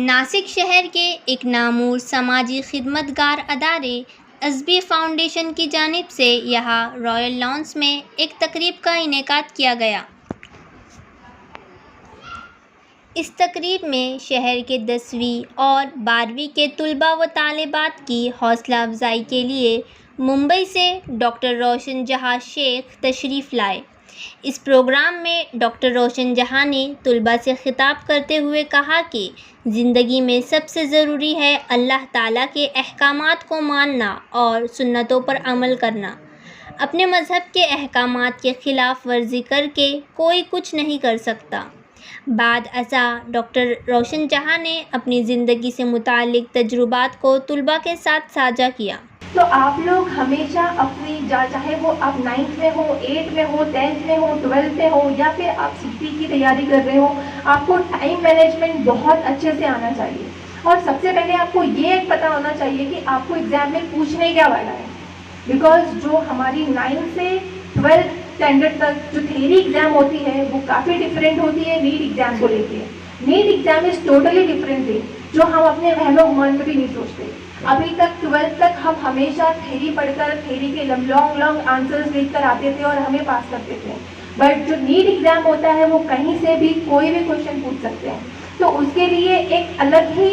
नासिक शहर के एक नामूर समाजी खिदमतगार अदारे अज़बी फाउंडेशन की जानिब से यहाँ रॉयल लॉन्स में एक तकरीब का इनेकाद किया गया। इस तकरीब में शहर के 10वीं और 12वीं के तुलबा व तालिबात की हौसला अफजाई के लिए मुंबई से डॉक्टर रोशन जहाँ शेख तशरीफ़ लाए। इस प्रोग्राम में डॉक्टर रोशन जहाँ ने तुलबा से खिताब करते हुए कहा कि ज़िंदगी में सबसे ज़रूरी है अल्लाह ताला के अहकामात को मानना और सुन्नतों पर अमल करना। अपने मज़हब के अहकामात के ख़िलाफ़ वर्जी करके कोई कुछ नहीं कर सकता। बाद अज़ा डॉक्टर रोशन जहाँ ने अपनी ज़िंदगी से मुताल्लिक़ तजुर्बात को तुलबा के साथ साझा किया। तो आप लोग हमेशा अपनी चाहे वो आप 9th में हो, 8th में हो, 10th में हो, 12th में हो या फिर आप CT की तैयारी कर रहे हो, आपको टाइम मैनेजमेंट बहुत अच्छे से आना चाहिए। और सबसे पहले आपको ये पता होना चाहिए कि आपको एग्ज़ाम में पूछने क्या वाला है। बिकॉज जो हमारी 9th से 12th स्टैंडर्ड तक जो थ्योरी एग्ज़ाम होती है वो काफ़ी डिफरेंट होती है नीट एग्ज़ाम को लेके। NEET exam is totally different thing जो हम अपने वहमो गुमान में भी नहीं सोचते। अभी तक 12th तक हम हमेशा थ्योरी पढ़कर थ्योरी के लॉन्ग आंसर्स लिखकर आते थे और हमें पास करते थे। बट जो नीट एग्ज़ाम होता है वो कहीं से भी कोई भी क्वेश्चन पूछ सकते हैं। तो उसके लिए एक अलग ही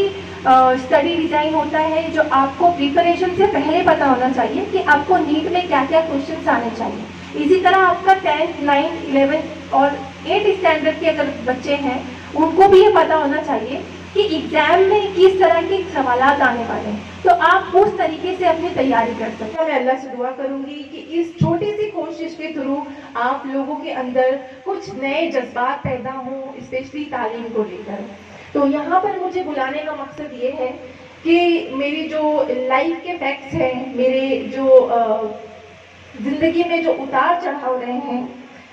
स्टडी डिज़ाइन होता है जो आपको प्रिपरेशन से पहले पता होना चाहिए कि आपको नीट में क्या क्या क्वेश्चन आने चाहिए। इसी तरह आपका 10th, 9th, 11th और 8th स्टैंडर्ड के अगर बच्चे हैं उनको भी ये पता होना चाहिए कि एग्ज़ाम में किस तरह के सवालात आने वाले हैं, तो आप उस तरीके से अपनी तैयारी कर सकते हैं। मैं अल्लाह से दुआ करूंगी कि इस छोटी सी कोशिश के थ्रू आप लोगों के अंदर कुछ नए जज्बात पैदा हों, स्पेशली तालीम को लेकर। तो यहाँ पर मुझे बुलाने का मकसद ये है कि मेरी जो लाइफ के फैक्ट्स हैं, मेरे जो ज़िंदगी में जो उतार चढ़ाव रहे हैं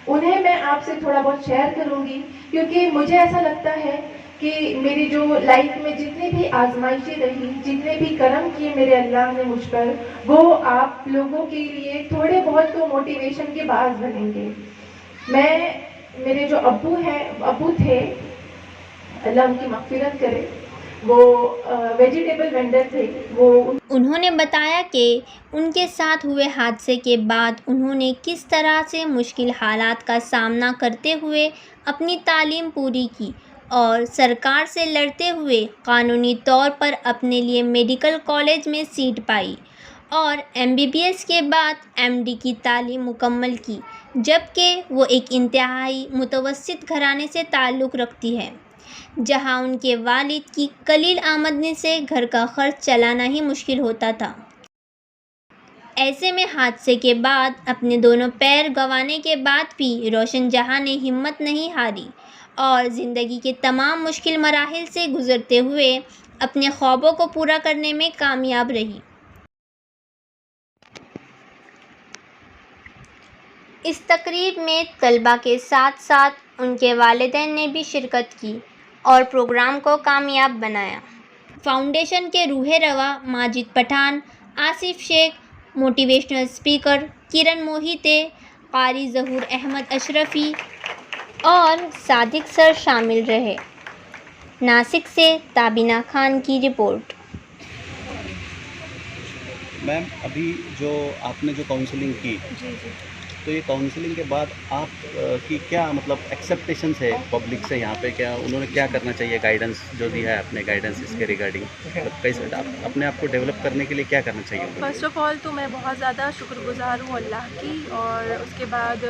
उन्हें मैं आपसे थोड़ा बहुत शेयर करूंगी, क्योंकि मुझे ऐसा लगता है कि मेरी जो लाइफ में जितनी भी आजमाइशें रही, जितने भी करम किए मेरे अल्लाह ने मुझ पर, वो आप लोगों के लिए थोड़े बहुत तो मोटिवेशन के बाज़ बनेंगे। मेरे जो अब्बू थे, अल्लाह उनकी मग़फ़िरत करे, वो वेजिटेबल वेंडर थे। उन्होंने बताया कि उनके साथ हुए हादसे के बाद उन्होंने किस तरह से मुश्किल हालात का सामना करते हुए अपनी तालीम पूरी की और सरकार से लड़ते हुए कानूनी तौर पर अपने लिए मेडिकल कॉलेज में सीट पाई और MBBS के बाद MD की तालीम मुकम्मल की, जबकि वो एक इंतहाई मुतवस्सित घराने से ताल्लुक़ रखती है जहां उनके वालिद की कलील आमदनी से घर का खर्च चलाना ही मुश्किल होता था। ऐसे में हादसे के बाद अपने दोनों पैर गंवाने के बाद भी रोशन जहाँ ने हिम्मत नहीं हारी और ज़िंदगी के तमाम मुश्किल मराहिल से गुज़रते हुए अपने ख्वाबों को पूरा करने में कामयाब रही। इस तकरीब में तलबा के साथ साथ उनके वालिदैन ने भी शिरकत की और प्रोग्राम को कामयाब बनाया। फाउंडेशन के रूहे रवा माजिद पठान, आसिफ शेख, मोटिवेशनल स्पीकर किरण मोहिते, कारी ज़हूर अहमद अशरफ़ी और सादिक सर शामिल रहे। नासिक से ताबिना खान की रिपोर्ट। मैम, अभी जो आपने जो काउंसलिंग की, तो ये काउंसलिंग के बाद आप की क्या मतलब एक्सेप्टेशंस है पब्लिक से यहाँ पे? क्या उन्होंने क्या करना चाहिए, गाइडेंस जो दी है आपने, गाइडेंस इसके रिगार्डिंग कैसे अपने आप को डेवलप करने के लिए क्या करना चाहिए? फ़र्स्ट ऑफ़ ऑल तो मैं बहुत ज़्यादा शुक्रगुज़ार हूँ अल्लाह की, और उसके बाद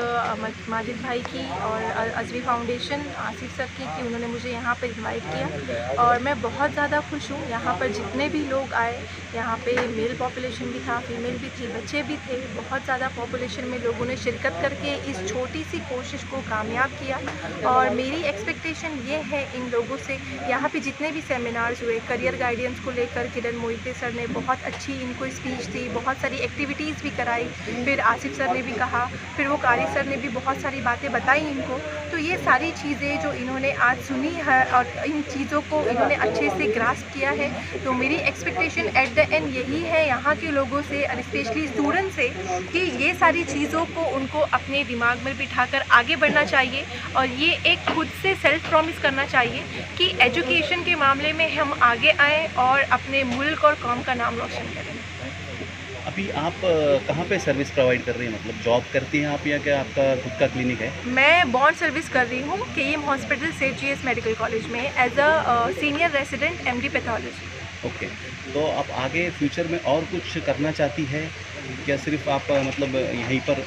माजिद भाई की और अज़बी फाउंडेशन आसिफ सर की कि उन्होंने मुझे यहाँ पर इन्वाइट किया। और मैं बहुत ज़्यादा खुश हूँ। यहाँ पर जितने भी लोग आए, यहाँ पे मेल पॉपुलेशन भी था, फीमेल भी थी, बच्चे भी थे, बहुत ज़्यादा पॉपुलेशन में लोगों ने शिरकत करके इस छोटी सी कोशिश को कामयाब किया। और मेरी एक्सपेक्टेशन ये है इन लोगों से, यहाँ पे जितने भी सेमिनार्स हुए करियर गाइडेंस को लेकर, किरण मोहिते सर ने बहुत अच्छी इनको स्पीच दी, बहुत सारी एक्टिविटीज़ भी कराई, फिर आसिफ सर ने भी कहा, फिर वो कारी सर ने भी बहुत सारी बातें बताई इनको। तो ये सारी चीज़ें जो इन्होंने आज सुनी है और इन चीज़ों को इन्होंने अच्छे से ग्रास्प किया है, तो मेरी एक्सपेक्टेशन एट द एंड यही है यहाँ के लोगों से और स्पेशली स्टूडेंट से कि ये सारी चीज़ों को उनको अपने दिमाग में बिठाकर आगे बढ़ना चाहिए और ये एक खुद से सेल्फ प्रॉमिस करना चाहिए कि एजुकेशन के मामले में हम आगे आएँ और अपने मुल्क और कौम का नाम रोशन करें। अभी आप कहाँ पे सर्विस प्रोवाइड कर रही हैं, मतलब जॉब करती हैं आप या क्या आपका खुद का क्लिनिक है? मैं बॉन्ड सर्विस कर रही हूँ KEM hospital Seth GS medical college में as a senior resident MD pathology. Okay, तो आप आगे फ्यूचर में और कुछ करना चाहती है क्या सिर्फ आप मतलब यहीं पर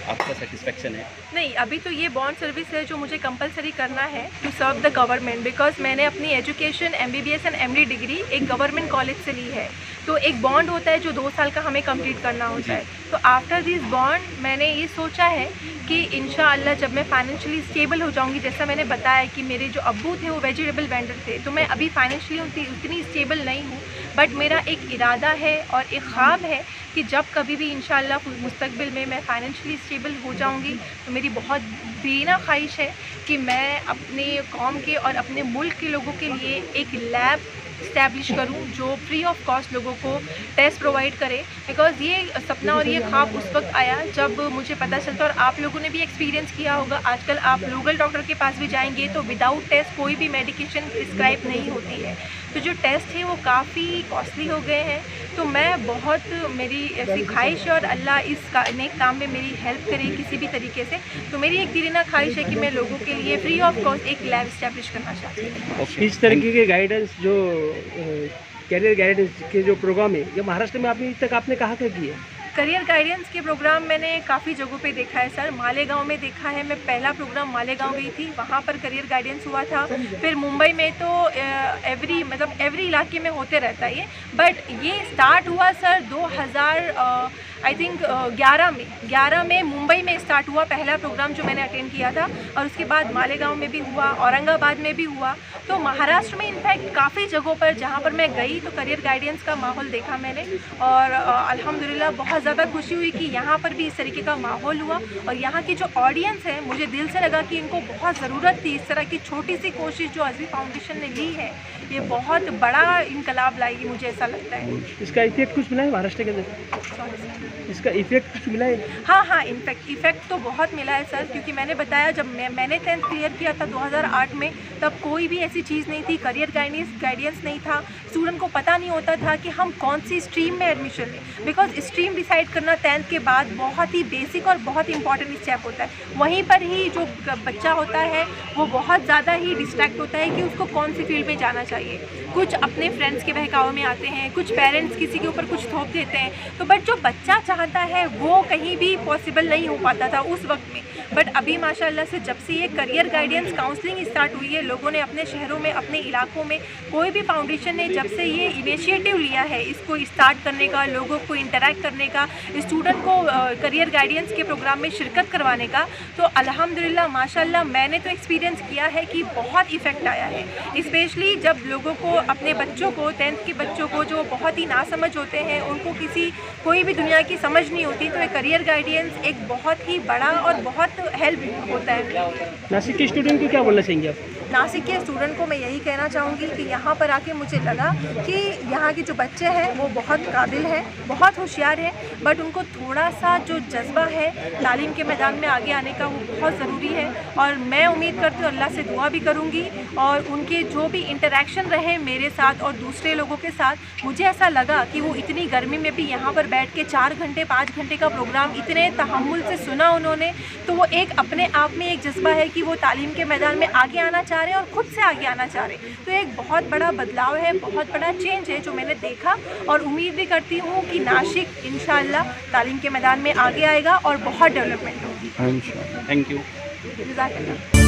आपका सेटिस्फेक्शन है? नहीं, अभी तो ये बॉन्ड सर्विस है जो मुझे कंपलसरी करना है to serve the government, because मैंने अपनी education MBBS and MD degree एक गवर्नमेंट कॉलेज से ली है। तो एक बॉन्ड होता है जो 2 साल का हमें कंप्लीट करना होता है। तो आफ्टर दिस बॉन्ड मैंने ये सोचा है कि इंशाअल्लाह जब मैं फाइनेंशियली स्टेबल हो जाऊंगी, जैसा मैंने बताया कि मेरे जो अब्बू थे वो वेजिटेबल वेंडर थे, तो मैं अभी फाइनेंशियली उतनी स्टेबल नहीं हूँ, बट मेरा एक इरादा है और एक ख्वाब है कि जब कभी भी इंशाअल्लाह मुस्तकबिल में मैं फाइनेंशियली स्टेबल हो जाऊंगी तो मेरी बहुत बेना ख्वाहिश है कि मैं अपने कौम के और अपने मुल्क के लोगों के लिए एक लैब इस्टेब्लिश करूं जो फ्री ऑफ कॉस्ट लोगों को टेस्ट प्रोवाइड करे। बिकॉज़ ये सपना और ये ख्वाब उस वक्त आया जब मुझे पता चलता, और आप लोगों ने भी एक्सपीरियंस किया होगा, आजकल आप लोकल डॉक्टर के पास भी जाएंगे तो विदाउट टेस्ट कोई भी मेडिकेशन प्रिस्क्राइब नहीं होती है। तो जो टेस्ट है वो काफ़ी कॉस्टली हो गए हैं। तो मैं बहुत, मेरी ऐसी ख्वाहिश है और अल्लाह इस नेक काम में मेरी हेल्प करे किसी भी तरीके से। तो मेरी एक दिलीना ख्वाहिश है कि मैं लोगों के लिए फ्री ऑफ कॉस्ट एक लैब इस्टेब्लिश करना चाहती हूँ। इस तरीके के गाइडेंस जो कैरियर गाइडेंस के जो प्रोग्राम है ये महाराष्ट्र में अभी तक आपने कहाँ किए हैं? करियर गाइडेंस के प्रोग्राम मैंने काफ़ी जगहों पे देखा है सर। मालेगांव में देखा है, मैं पहला प्रोग्राम मालेगांव गई थी, वहाँ पर करियर गाइडेंस हुआ था। फिर मुंबई में तो एवरी इलाके में होते रहता है ये, बट ये स्टार्ट हुआ सर 2000 आई थिंक 11 में मुंबई में स्टार्ट हुआ पहला प्रोग्राम जो मैंने अटेंड किया था, और उसके बाद मालेगांव में भी हुआ, औरंगाबाद में भी हुआ। तो महाराष्ट्र में इनफैक्ट काफ़ी जगहों पर जहाँ पर मैं गई तो करियर गाइडेंस का माहौल देखा मैंने, और अल्हम्दुलिल्लाह बहुत ज़्यादा खुशी हुई कि यहाँ पर भी इस तरीके का माहौल हुआ। और यहाँ की जो ऑडियंस है, मुझे दिल से लगा कि इनको बहुत ज़रूरत थी इस तरह की छोटी सी कोशिश जो अज़वी फाउंडेशन ने ली है, ये बहुत बड़ा इनकलाब लाएगी, मुझे ऐसा लगता है। इसका इफेक्ट कुछ मिला है महाराष्ट्र के अंदर? इसका इफेक्ट कुछ मिला है? हाँ, इफेक्ट तो बहुत मिला है सर, क्योंकि मैंने बताया जब मैंने 10th क्लियर किया था 2008 में, तब कोई भी ऐसी चीज़ नहीं थी, करियर गाइडेंस नहीं था, स्टूडेंट को पता नहीं होता था कि हम कौन सी स्ट्रीम में एडमिशन लें। बिकॉज स्ट्रीम डिसाइड करना 10th के बाद बहुत ही बेसिक और बहुत इंपॉर्टेंट स्टेप होता है। वहीं पर ही जो बच्चा होता है वो बहुत ज़्यादा ही डिस्ट्रैक्ट होता है कि उसको कौन सी फील्ड में जाना चाहिए। कुछ अपने फ्रेंड्स के बहकावे में आते हैं, कुछ पेरेंट्स किसी के ऊपर कुछ थोप देते हैं, तो बट जो बच्चा चाहता है वो कहीं भी पॉसिबल नहीं हो पाता था उस वक्त में। बट अभी माशाल्लाह से जब से ये करियर गाइडेंस काउंसलिंग स्टार्ट हुई है, लोगों ने अपने शहरों में, अपने इलाकों में, कोई भी फाउंडेशन ने जब से ये इनिशिएटिव लिया है इसको स्टार्ट करने का, लोगों को इंटरेक्ट करने का, स्टूडेंट को करियर गाइडेंस के प्रोग्राम में शिरकत करवाने का, तो अल्हम्दुलिल्लाह माशाल्लाह मैंने तो एक्सपीरियंस किया है कि बहुत इफ़ेक्ट आया है। स्पेशली जब लोगों को, अपने बच्चों को, 10th के बच्चों को जो बहुत ही नासमझ होते हैं, उनको कोई भी दुनिया की समझ नहीं होती, तो एक करियर गाइडेंस एक बहुत ही बड़ा और बहुत हेल्प होता है। नासिक के स्टूडेंट को क्या बोलना चाहेंगे आप? नासिक के स्टूडेंट को मैं यही कहना चाहूँगी कि यहाँ पर आके मुझे लगा कि यहाँ के जो बच्चे हैं वो बहुत काबिल हैं, बहुत होशियार हैं, बट उनको थोड़ा सा जो जज्बा है तालीम के मैदान में आगे आने का वो बहुत ज़रूरी है। और मैं उम्मीद करती हूँ, अल्लाह से दुआ भी करूँगी, और उनके जो भी इंटरेक्शन रहे मेरे साथ और दूसरे लोगों के साथ, मुझे ऐसा लगा कि वो इतनी गर्मी में भी यहाँ पर बैठ के 4 घंटे 5 घंटे का प्रोग्राम इतने तहम्मुल से सुना उन्होंने, तो वो एक अपने आप में एक जज्बा है कि वो तालीम के मैदान में आगे आना चाह रहे हैं और ख़ुद से आगे आना चाह रहे हैं। तो एक बहुत बड़ा बदलाव है, बहुत बड़ा चेंज है जो मैंने देखा, और उम्मीद भी करती हूँ कि नासिक इंशाअल्लाह तालीम के मैदान में आगे आएगा और बहुत डेवलपमेंट होगी। Thank you. जज़ाकल्लाह।